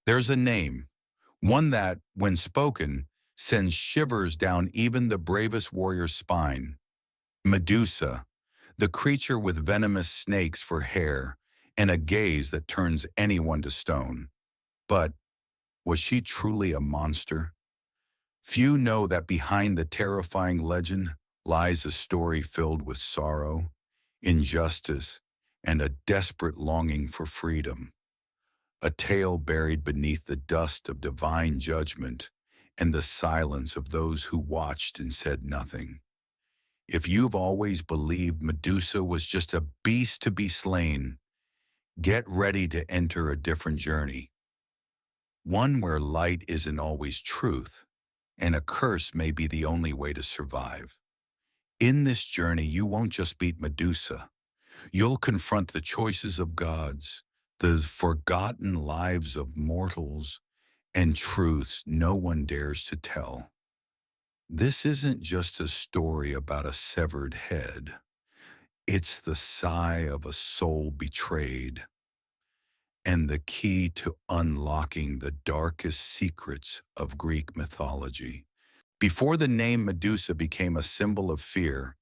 There's a name, one that, when spoken, sends shivers down even the bravest warrior's spine. Medusa, the creature with venomous snakes for hair and a gaze that turns anyone to stone. But was she truly a monster? Few know that behind the terrifying legend lies a story filled with sorrow, injustice, and a desperate longing for freedom. A tale buried beneath the dust of divine judgment and the silence of those who watched and said nothing. If you've always believed Medusa was just a beast to be slain, get ready to enter a different journey. One where light isn't always truth, and a curse may be the only way to survive. In this journey, you won't just beat Medusa. You'll confront the choices of gods, the forgotten lives of mortals, and truths no one dares to tell. This isn't just a story about a severed head. It's the sigh of a soul betrayed and the key to unlocking the darkest secrets of Greek mythology. Before the name Medusa became a symbol of fear,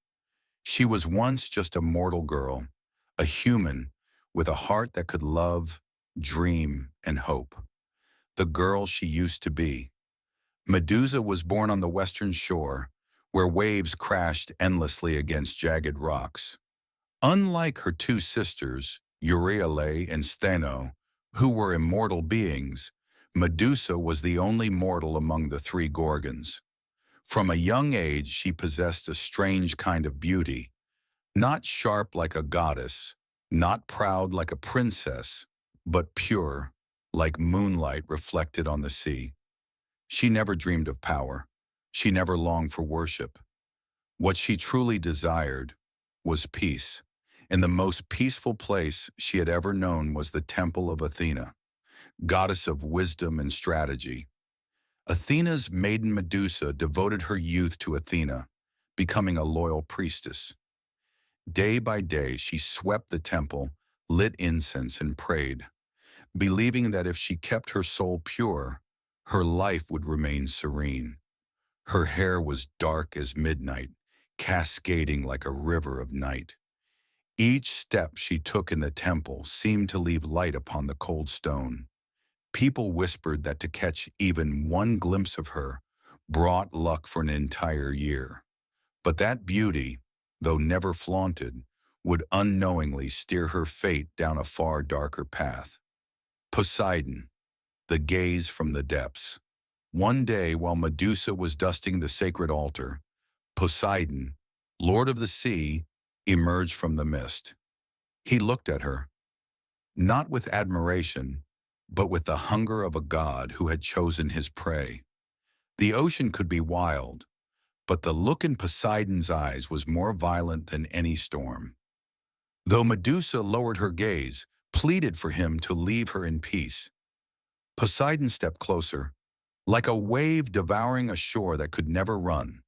she was once just a mortal girl, a human with a heart that could love, dream, and hope. The girl she used to be. Medusa was born on the western shore, where waves crashed endlessly against jagged rocks. Unlike her two sisters, Euryale and Stheno, who were immortal beings, Medusa was the only mortal among the three Gorgons. From a young age, she possessed a strange kind of beauty, not sharp like a goddess, not proud like a princess, but pure, like moonlight reflected on the sea. She never dreamed of power. She never longed for worship. What she truly desired was peace, and the most peaceful place she had ever known was the temple of Athena, goddess of wisdom and strategy. Athena's maiden Medusa devoted her youth to Athena, becoming a loyal priestess. Day by day, she swept the temple, lit incense, and prayed, believing that if she kept her soul pure, her life would remain serene. Her hair was dark as midnight, cascading like a river of night. Each step she took in the temple seemed to leave light upon the cold stone. People whispered that to catch even one glimpse of her brought luck for an entire year. But that beauty, though never flaunted, would unknowingly steer her fate down a far darker path. Poseidon, the gaze from the depths. One day, while Medusa was dusting the sacred altar, Poseidon, lord of the sea, emerged from the mist. He looked at her, not with admiration, but with the hunger of a god who had chosen his prey. The ocean could be wild, but the look in Poseidon's eyes was more violent than any storm. Though Medusa lowered her gaze, pleaded for him to leave her in peace, Poseidon stepped closer, like a wave devouring a shore that could never run.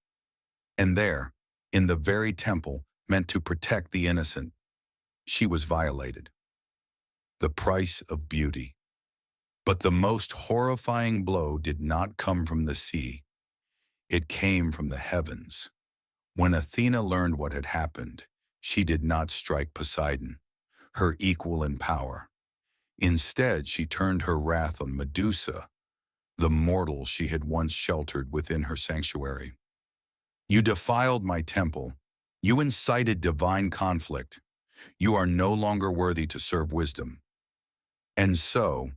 And there, in the very temple meant to protect the innocent, she was violated. The price of beauty. But the most horrifying blow did not come from the sea. It came from the heavens. When Athena learned what had happened, she did not strike Poseidon, her equal in power. Instead, she turned her wrath on Medusa, the mortal she had once sheltered within her sanctuary. You defiled my temple. You incited divine conflict. You are no longer worthy to serve wisdom. And so,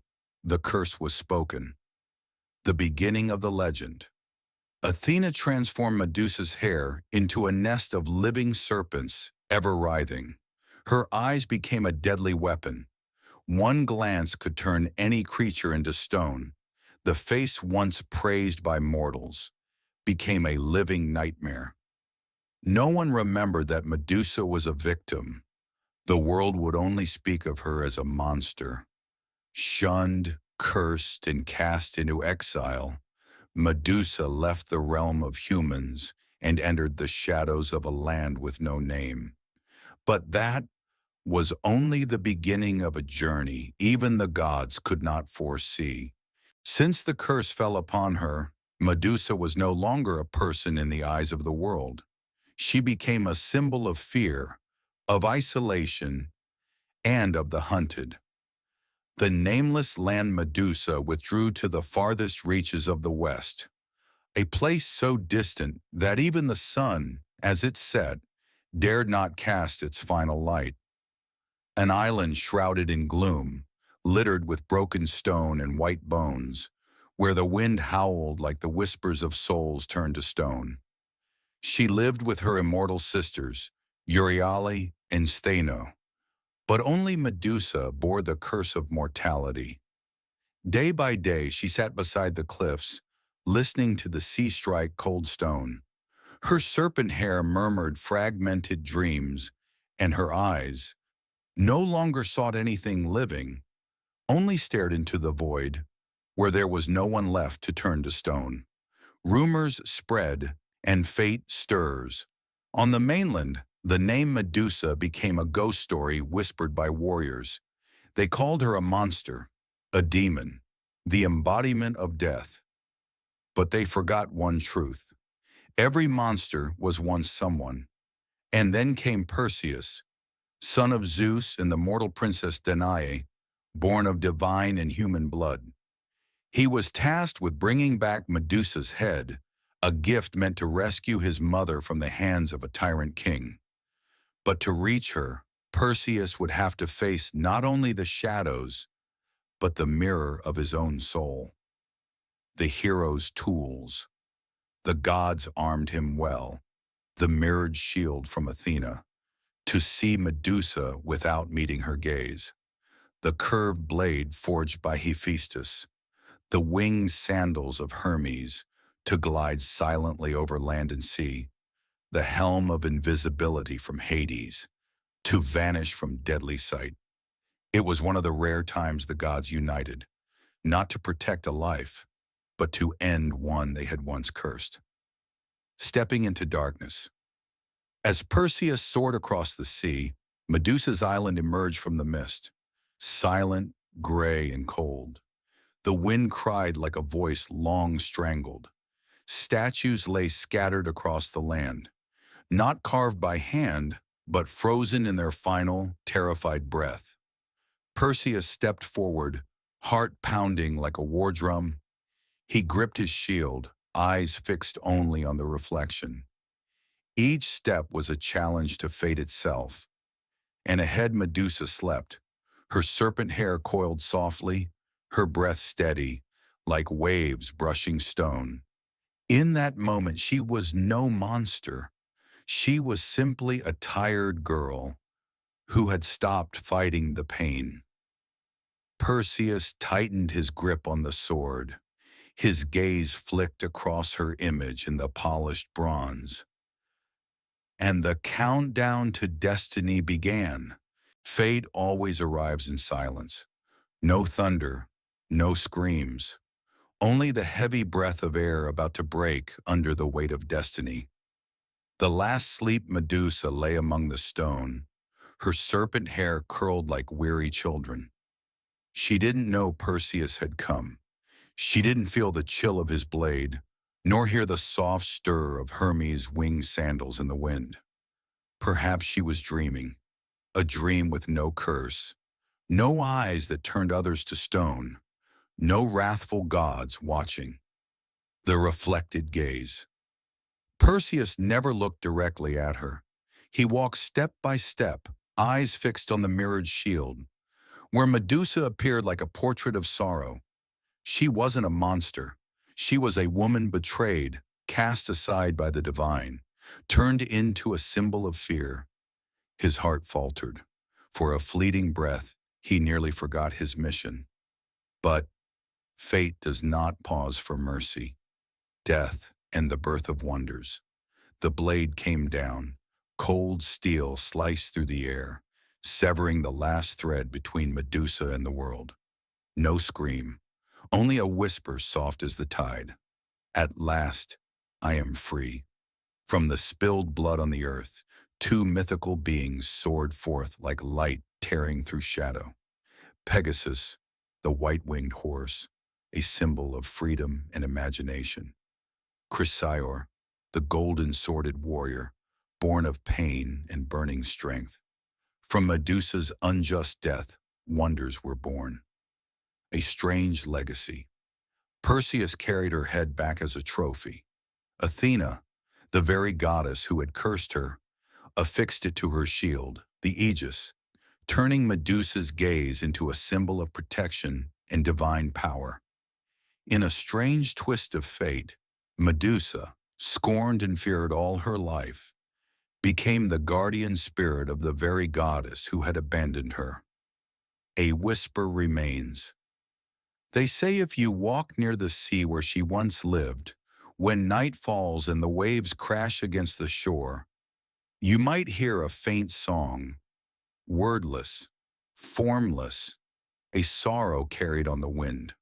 the curse was spoken. The beginning of the legend. Athena transformed Medusa's hair into a nest of living serpents, ever writhing. Her eyes became a deadly weapon. One glance could turn any creature into stone. The face once praised by mortals became a living nightmare. No one remembered that Medusa was a victim. The world would only speak of her as a monster. Shunned, cursed, and cast into exile, Medusa left the realm of humans and entered the shadows of a land with no name. But that was only the beginning of a journey even the gods could not foresee. Since the curse fell upon her, Medusa was no longer a person in the eyes of the world. She became a symbol of fear, of isolation, and of the hunted. The nameless land Medusa withdrew to the farthest reaches of the west, a place so distant that even the sun, as it set, dared not cast its final light. An island shrouded in gloom, littered with broken stone and white bones, where the wind howled like the whispers of souls turned to stone. She lived with her immortal sisters, Euryale and Stheno, but only Medusa bore the curse of mortality. Day by day she sat beside the cliffs, listening to the sea strike cold stone. Her serpent hair murmured fragmented dreams, and her eyes no longer sought anything living, only stared into the void, where there was no one left to turn to stone. Rumors spread, and fate stirs. On the mainland, the name Medusa became a ghost story whispered by warriors. They called her a monster, a demon, the embodiment of death. But they forgot one truth. Every monster was once someone. And then came Perseus, son of Zeus and the mortal princess Danae, born of divine and human blood. He was tasked with bringing back Medusa's head, a gift meant to rescue his mother from the hands of a tyrant king. But to reach her, Perseus would have to face not only the shadows, but the mirror of his own soul. The hero's tools. The gods armed him well, the mirrored shield from Athena, to see Medusa without meeting her gaze. The curved blade forged by Hephaestus, the winged sandals of Hermes, to glide silently over land and sea, the helm of invisibility from Hades, to vanish from deadly sight. It was one of the rare times the gods united, not to protect a life, but to end one they had once cursed. Stepping into darkness. As Perseus soared across the sea, Medusa's island emerged from the mist, silent, gray, and cold. The wind cried like a voice long strangled. Statues lay scattered across the land, not carved by hand, but frozen in their final, terrified breath. Perseus stepped forward, heart pounding like a war drum. He gripped his shield, eyes fixed only on the reflection. Each step was a challenge to fate itself. And ahead Medusa slept, her serpent hair coiled softly, her breath steady, like waves brushing stone. In that moment, she was no monster. She was simply a tired girl who had stopped fighting the pain. Perseus tightened his grip on the sword. His gaze flicked across her image in the polished bronze. And the countdown to destiny began. Fate always arrives in silence. No thunder, no screams. Only the heavy breath of air about to break under the weight of destiny. The last sleep Medusa lay among the stone, her serpent hair curled like weary children. She didn't know Perseus had come. She didn't feel the chill of his blade, nor hear the soft stir of Hermes' winged sandals in the wind. Perhaps she was dreaming, a dream with no curse, no eyes that turned others to stone, no wrathful gods watching. The reflected gaze. Perseus never looked directly at her. He walked step by step, eyes fixed on the mirrored shield, where Medusa appeared like a portrait of sorrow. She wasn't a monster. She was a woman betrayed, cast aside by the divine, turned into a symbol of fear. His heart faltered. For a fleeting breath, he nearly forgot his mission. But fate does not pause for mercy. Death and the birth of wonders. The blade came down. Cold steel sliced through the air, severing the last thread between Medusa and the world. No scream, only a whisper soft as the tide. At last, I am free. From the spilled blood on the earth, two mythical beings soared forth like light tearing through shadow. Pegasus, the white-winged horse, a symbol of freedom and imagination. Chrysaor, the golden-sworded warrior, born of pain and burning strength. From Medusa's unjust death, wonders were born. A strange legacy. Perseus carried her head back as a trophy. Athena, the very goddess who had cursed her, affixed it to her shield, the Aegis, turning Medusa's gaze into a symbol of protection and divine power. In a strange twist of fate, Medusa, scorned and feared all her life, became the guardian spirit of the very goddess who had abandoned her. A whisper remains. They say if you walk near the sea where she once lived, when night falls and the waves crash against the shore, you might hear a faint song, wordless, formless, a sorrow carried on the wind.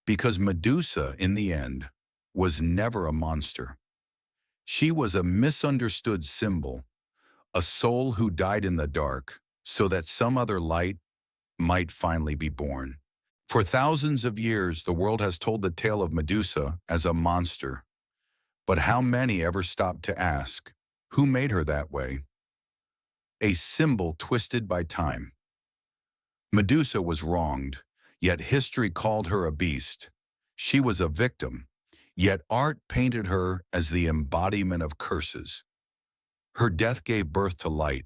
Because Medusa, in the end, was never a monster. She was a misunderstood symbol, a soul who died in the dark so that some other light might finally be born. For thousands of years, the world has told the tale of Medusa as a monster. But how many ever stopped to ask, who made her that way? A symbol twisted by time. Medusa was wronged, yet history called her a beast. She was a victim, yet art painted her as the embodiment of curses. Her death gave birth to light,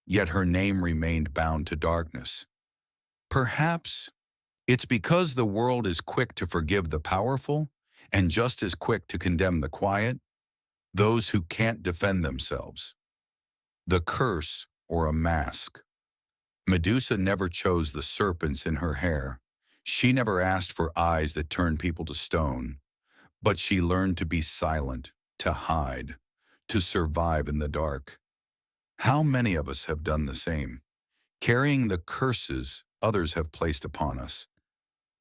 yet her name remained bound to darkness. Perhaps it's because the world is quick to forgive the powerful and just as quick to condemn the quiet, those who can't defend themselves. The curse or a mask. Medusa never chose the serpents in her hair. She never asked for eyes that turned people to stone. But she learned to be silent, to hide, to survive in the dark. How many of us have done the same, carrying the curses others have placed upon us?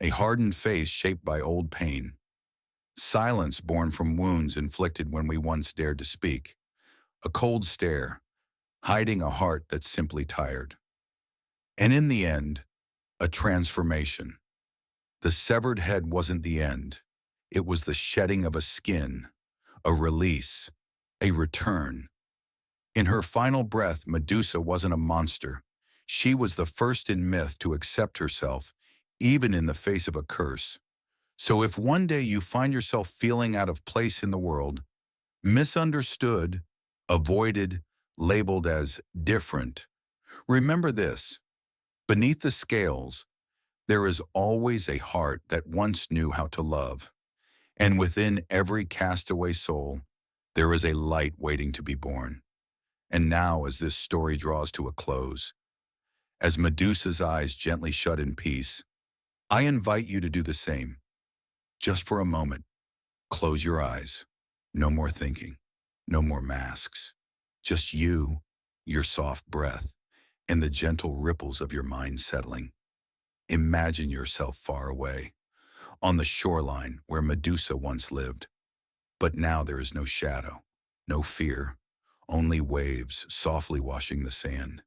A hardened face shaped by old pain. Silence born from wounds inflicted when we once dared to speak. A cold stare, hiding a heart that's simply tired. And in the end, a transformation. The severed head wasn't the end. It was the shedding of a skin, a release, a return. In her final breath, Medusa wasn't a monster. She was the first in myth to accept herself, even in the face of a curse. So if one day you find yourself feeling out of place in the world, misunderstood, avoided, labeled as different, remember this: beneath the scales, there is always a heart that once knew how to love. And within every castaway soul, there is a light waiting to be born. And now, as this story draws to a close, as Medusa's eyes gently shut in peace, I invite you to do the same. Just for a moment, close your eyes. No more thinking, no more masks. Just you, your soft breath, and the gentle ripples of your mind settling. Imagine yourself far away, on the shoreline where Medusa once lived. But now there is no shadow, no fear, only waves softly washing the sand,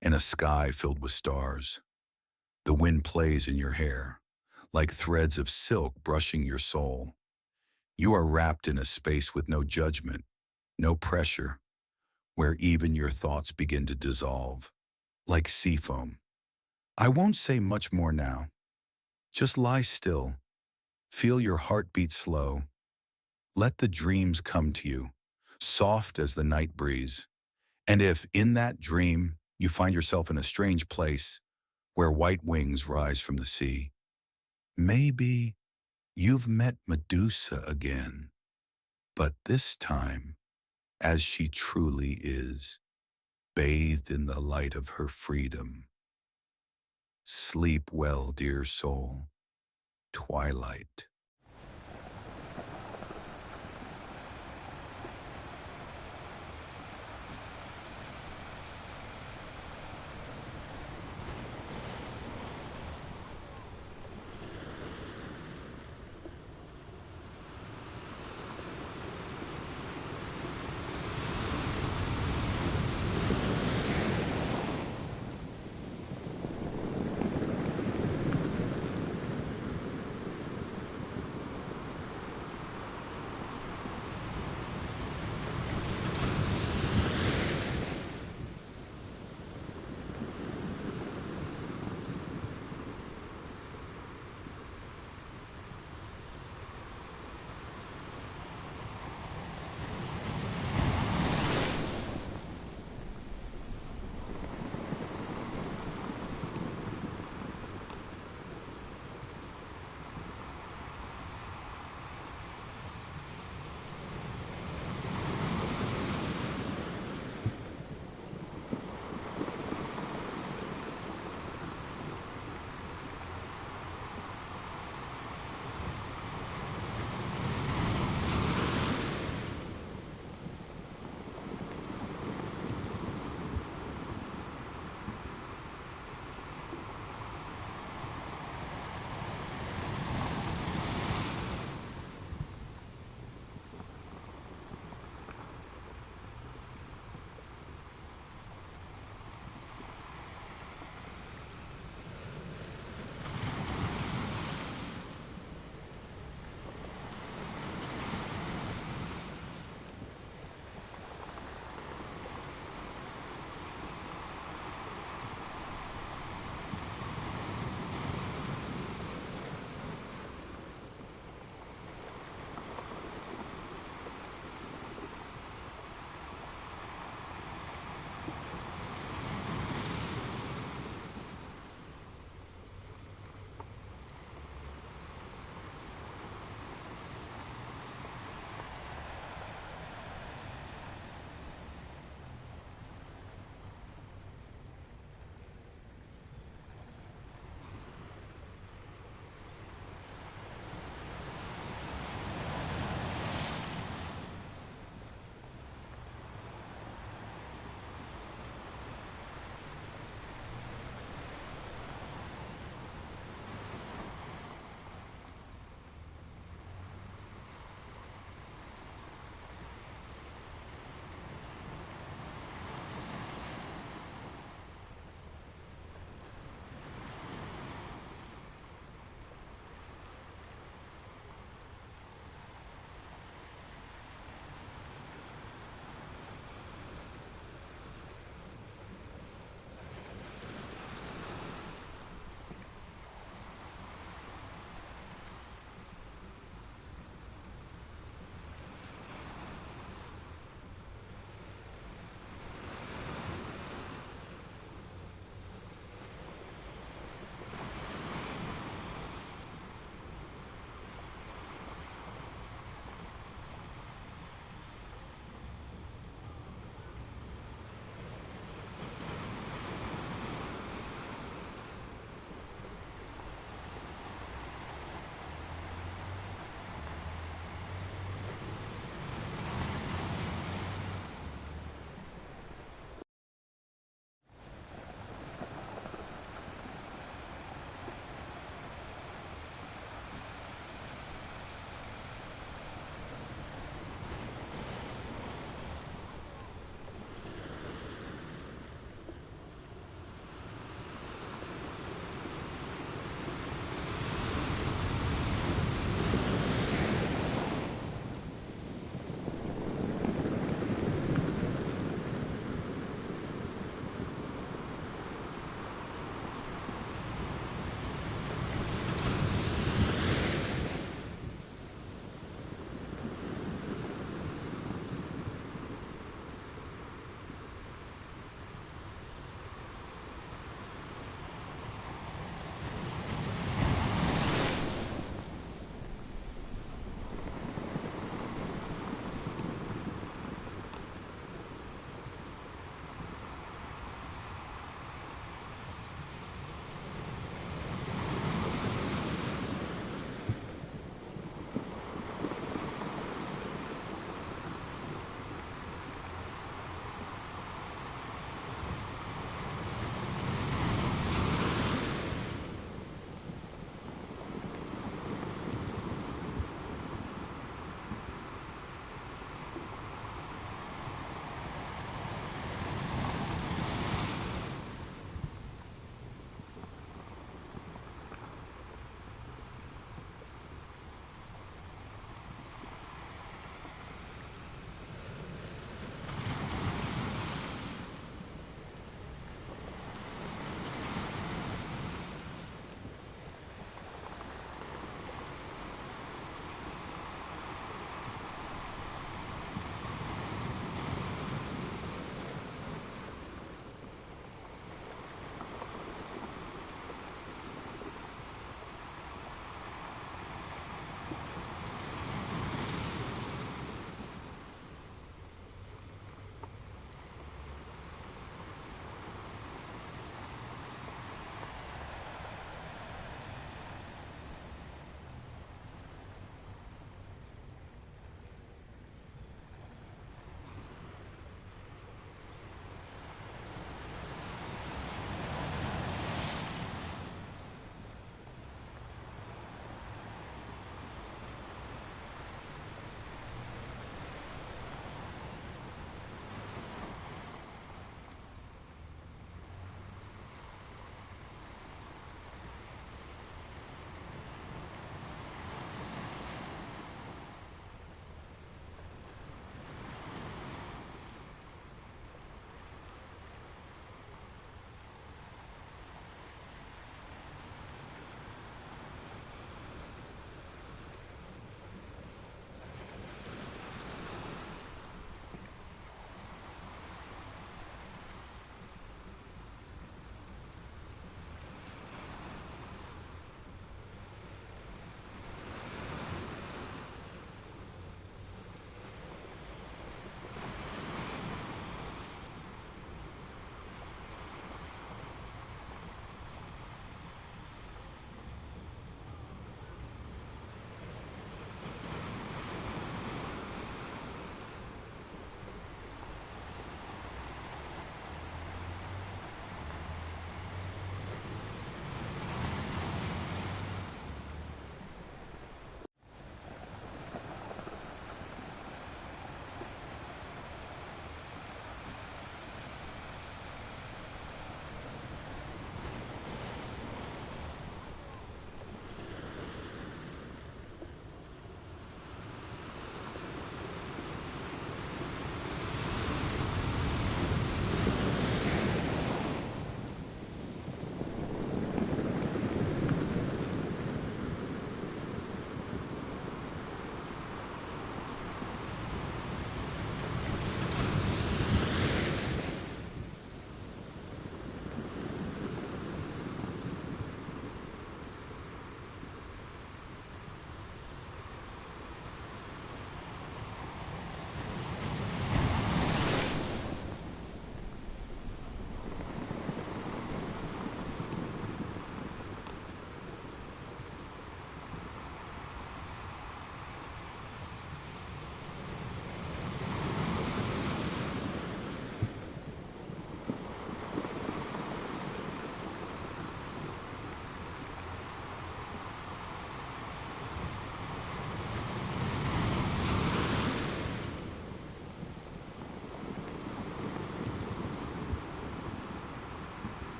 and a sky filled with stars. The wind plays in your hair, like threads of silk brushing your soul. You are wrapped in a space with no judgment, no pressure, where even your thoughts begin to dissolve, like sea foam. I won't say much more now. Just lie still. Feel your heartbeat slow. Let the dreams come to you, soft as the night breeze. And if in that dream you find yourself in a strange place where white wings rise from the sea, maybe you've met Medusa again, but this time as she truly is, bathed in the light of her freedom. Sleep well, dear soul. Twilight.